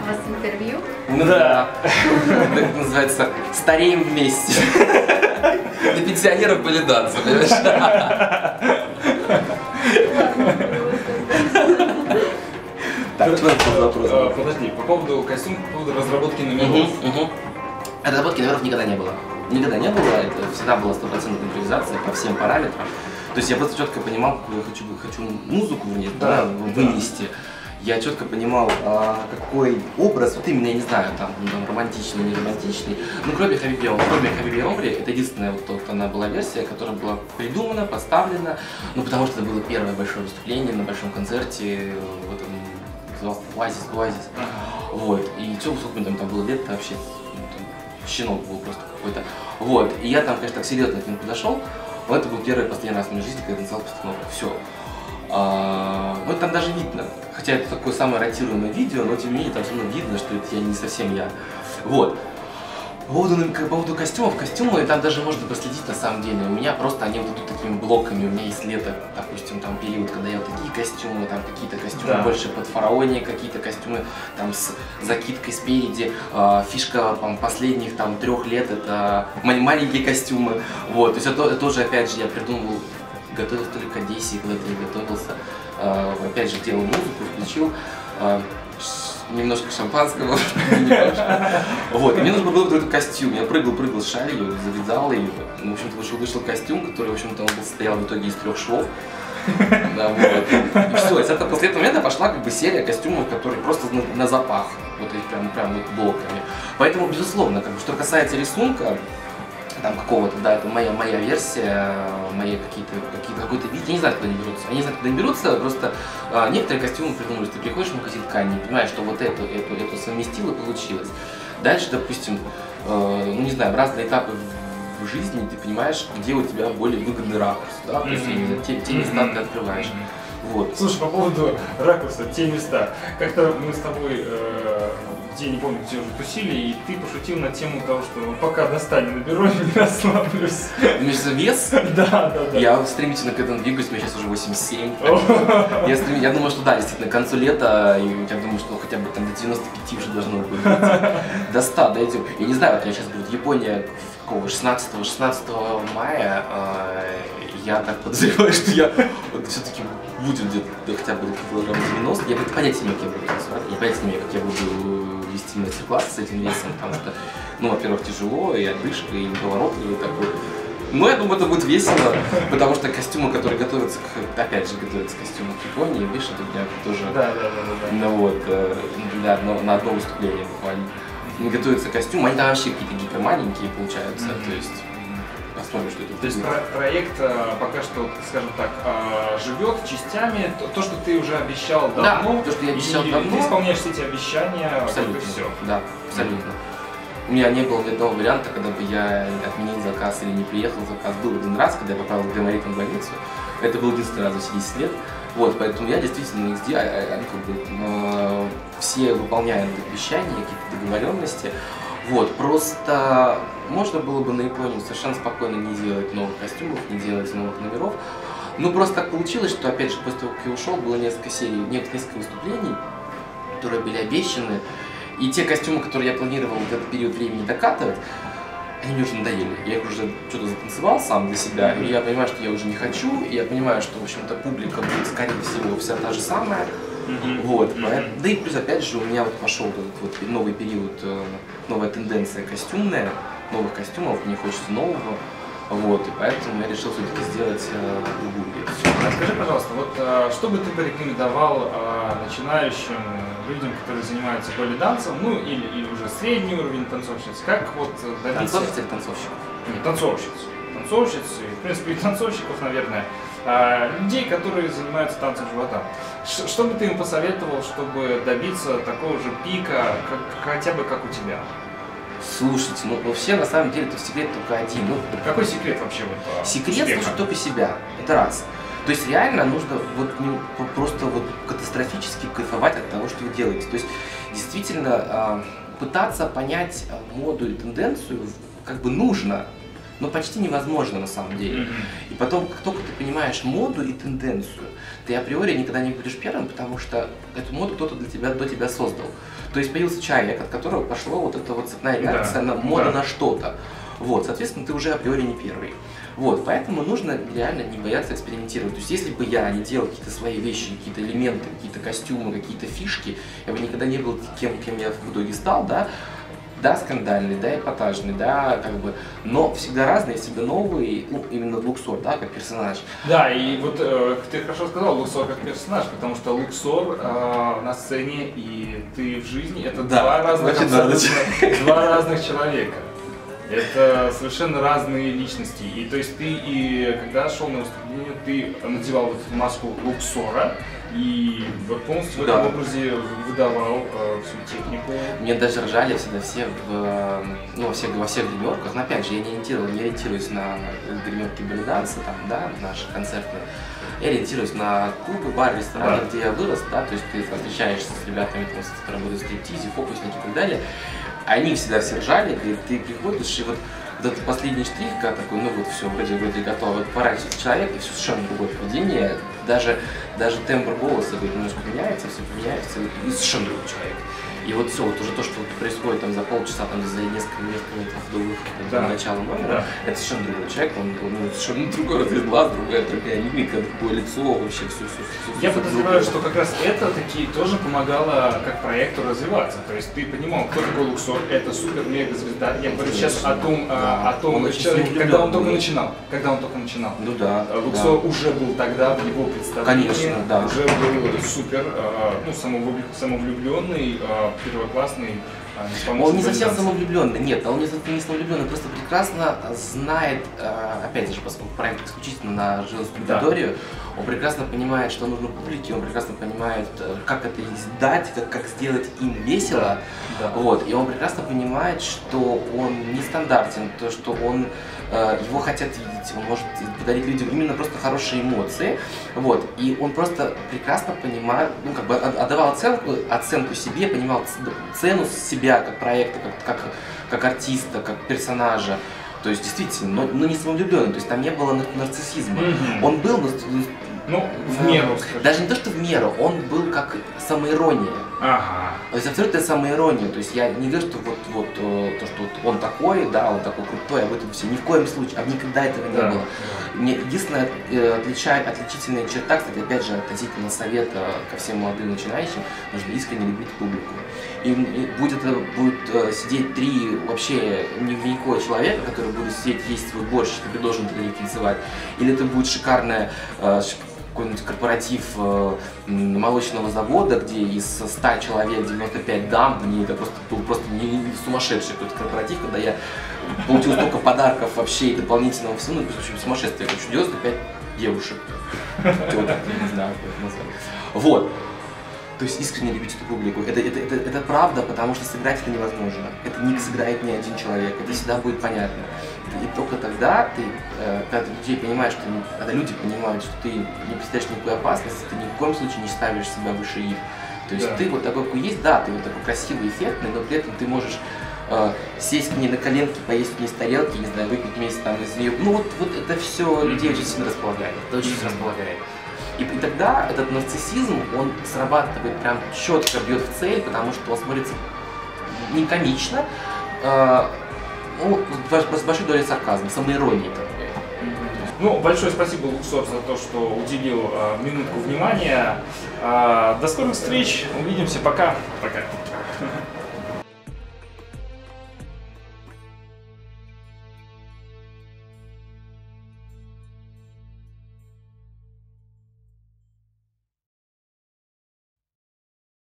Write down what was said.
вас интервью. Ну да. Это называется «Стареем вместе». Для пенсионеров были танцы, понимаешь? Так, что это за вопрос? Подожди, по поводу костюма, по поводу разработки номеров. Разработки номеров никогда не было. Никогда не было, это всегда была стопроцентная импровизация по всем параметрам. То есть я просто четко понимал, какую я хочу музыку вынести. Я четко понимал, какой образ, вот именно, я не знаю, там романтичный, не романтичный. Ну, кроме Хабиби Омри, это единственная вот она была версия, которая была придумана, поставлена, ну, потому что это было первое большое выступление на большом концерте, в этом, назывался Оазис. Вот, и что, сколько там было лет, вообще, щенок был просто какой-то. Вот, и я там, конечно, так серьезно к нему подошел, но это был первый последний раз в моей жизни, когда я танцевал постановку. Все. Ну, там даже видно, хотя это такое самое ротируемое видео, но тем не менее там все равно видно, что это не совсем я. Вот. По поводу костюмы, там даже можно проследить на самом деле. У меня просто они вот идут такими блоками. У меня есть лето, допустим, там период, когда я вот такие костюмы, там какие-то костюмы больше под фараоне, какие-то костюмы там с закидкой спереди. Фишка последних там 3 лет это маленькие костюмы. Вот, то есть это тоже, опять же, я придумывал, готовился только к Одессе, когда-то я готовился, опять же, делал музыку, включил. Немножко шампанского, немножко. Вот, и мне нужно было этот костюм. Я прыгал с шалью, завязал ее. В общем-то, вышел костюм, который, в общем-то, он состоял в итоге из 3 швов. Да, вот. И все, после этого момента пошла как бы серия костюмов, которые просто на запах, вот их прям вот блоками. Поэтому, безусловно, как бы, что касается рисунка, там какого-то, да, это моя версия, мои какой-то вид, я не знаю, откуда они берутся. Они не знаю, откуда они берутся, просто некоторые костюмы придумали, ты приходишь в магазин ткани и понимаешь, что вот эту совместил и получилось. Дальше, допустим, ну не знаю, разные этапы в жизни, ты понимаешь, где у тебя более выгодный ракурс, да, то есть те места ты открываешь. Вот. Слушай, по поводу ракурса, те места, как-то мы с тобой где, не помню, где уже тусили, и ты пошутил на тему того, что пока достану наберу, не расслаблюсь. Между вес? Да. Я стремительно к этому двигаюсь, мне сейчас уже 87. Я думаю, что да, действительно, к концу лета, я думаю, что хотя бы там до 95 уже должно быть. До 100 дойдем. Я не знаю, вот я сейчас будет Япония, 16 мая, я так подозреваю, что я все-таки будет где-то хотя бы килограмм 90. Я понятия не имею, как я буду танцевать, я понятия не имею, как я буду вести мастер-класс с этим весом, потому что, ну, во-первых, тяжело, и отдышка, и поворот, и такой. Но я думаю, это будет весело, потому что костюмы, которые готовятся, опять же, готовятся к костюму к Японии, видишь, это у меня тоже, ну вот, на одно выступление буквально. Готовятся костюмы, они там вообще какие-то гипермаленькие получаются, то есть посмотрим, что это будет. То есть проект пока что, скажем так, живет частями, то, что ты уже обещал давно, да, то, что я обещал давно. Ты исполняешь все эти обещания, абсолютно, все. Да, абсолютно. У меня не было ни одного варианта, когда бы я отменил заказ или не приехал заказ. Был один раз, когда я попал в гайморитную больницу. Это был единственный раз за все 10 лет. Вот, поэтому я действительно XD, как бы, все выполняют обещания, какие-то договоренности. Вот, просто можно было бы на Японию совершенно спокойно не делать новых костюмов, не делать новых номеров. Но просто так получилось, что опять же после того, как я ушел, было несколько серий, несколько выступлений, которые были обещаны. И те костюмы, которые я планировал в этот период времени докатывать, они мне уже надоели. Я их уже что-то затанцевал сам для себя, и я понимаю, что я уже не хочу, и я понимаю, что, в общем-то, публика будет, скорее всего, вся та же самая. Вот. Да и плюс, опять же, у меня вот пошел этот вот новый период, новая тенденция костюмная, новых костюмов, мне хочется нового. Вот, и поэтому я решил все-таки сделать другую версию. Расскажи, пожалуйста, вот что бы ты порекомендовал начинающим людям, которые занимаются балли-дансом, ну или уже средний уровень танцовщиц, как вот добиться... Танцовщиц или танцовщиков? Нет, танцовщиц, в принципе, и танцовщиков, наверное, людей, которые занимаются танцем живота. Что бы ты им посоветовал, чтобы добиться такого же пика, хотя бы как у тебя? Слушайте, ну вообще на самом деле это секрет только один. Ну, какой секрет вообще? Вот, секрет слушать только себя. Это раз. То есть реально нужно вот просто вот катастрофически кайфовать от того, что вы делаете. То есть действительно пытаться понять моду и тенденцию как бы нужно, но почти невозможно на самом деле. И потом, как только ты понимаешь моду и тенденцию, ты априори никогда не будешь первым, потому что эту моду кто-то до тебя создал. То есть появился человек, от которого пошло вот это вот цепная реакция, мода на что-то. Вот, соответственно, ты уже априори не первый. Вот, поэтому нужно реально не бояться экспериментировать. То есть, если бы я не делал какие-то свои вещи, какие-то элементы, какие-то костюмы, какие-то фишки, я бы никогда не был кем я в итоге стал, да, скандальный, да, эпатажный, да, как бы, но всегда разный, всегда новый, ну, именно Луксор, да, как персонаж. Да, и вот ты хорошо сказал, Луксор как персонаж, потому что Луксор на сцене и ты в жизни — это два разных человека. Это совершенно разные личности. И то есть ты, и когда шел на выступление, ты надевал вот эту маску Луксора и вот полностью в этом образе выдавал всю технику. Мне даже ржали всегда все во всех гримерках. Но опять же, я не ориентируюсь на гримерки брейк-данса, там, да, наши концертные. Я ориентируюсь на клубы, бары, рестораны, где я вырос, да, то есть ты встречаешься с ребятами, которые работают в стриптизе, фокусники и так далее. Они всегда все ржали, говорит, ты приходишь, и вот этот последний штрих, когда такой, ну вот все, вроде готово, вот поворачивается человек, и все совершенно другое поведение, даже тембр голоса, говорит, немножко меняется, и совершенно другой человек. И вот все, вот уже то, что происходит там за полчаса, там за несколько минут до выхода, до начала номера, это совершенно другой человек, он совершенно другой разрез глаз, другая мимика, другое лицо, вообще все. Я подозреваю, что как раз это таки тоже помогало как проекту развиваться. То есть ты понимал, кто такой Луксор, это супер-мега-звезда. Я говорю сейчас о том человеке, когда он только начинал. Ну да. Луксор уже был тогда в его представлении. Конечно, да. Уже был супер, самовлюбленный, первоклассный. Он не совсем самовлюбленный, нет, он не самовлюбленный, просто прекрасно знает, опять же, поскольку проект исключительно на женскую аудиторию, он прекрасно понимает, что нужно публике, он прекрасно понимает, как это издать, как сделать им весело, вот, и он прекрасно понимает, что он нестандартен, то, что он, его хотят видеть, он может подарить людям именно просто хорошие эмоции, вот, и он просто прекрасно понимает, ну, как бы отдавал оценку себе, понимал цену себя как проекта, как артиста, как персонажа. То есть действительно, но не самовлюбленный, то есть там не было нарциссизма. Он был, в меру. Даже не то, что в меру, он был как самоирония. Ага. То есть абсолютная самоирония. То есть я не говорю, что то, что он такой, да, он такой крутой, а в этом все. Ни в коем случае, никогда этого не было. Единственная отличительная черта, кстати, опять же, относительно совета ко всем молодым начинающим, нужно искренне любить публику. И будет сидеть три вообще никакого человека, которые будут сидеть, есть свой борщ, ты должен это танцевать, или это будет шикарная какой-нибудь корпоратив молочного завода, где из 100 человек 95 дам, мне это был просто не сумасшедший какой-то корпоратив, когда я получил столько подарков вообще и дополнительного всего, в общем, сумасшествие, я хочу 95 девушек, теток, не знаю, как это назвать. Вот. То есть искренне любить эту публику. Это правда, потому что сыграть это невозможно. Это не сыграет ни один человек, это всегда будет понятно. И только тогда когда ты людей понимаешь, когда люди понимают, что ты не представляешь никакой опасности, ты ни в коем случае не ставишь себя выше их. То есть ты вот такой, какой есть, да, ты вот такой красивый, эффектный, но при этом ты можешь сесть к ней на коленки, поесть к ней с тарелки, не знаю, выпить вместе там из нее. Ну вот это все людей очень сильно располагает. Это очень сильно располагает. И тогда этот нарциссизм, он срабатывает прям четко, бьет в цель, потому что он смотрится не комично, с большой долей сарказма, самоиронии такой. Ну, большое спасибо, Луксор, за то, что уделил минутку внимания. До скорых встреч, увидимся, пока. Пока.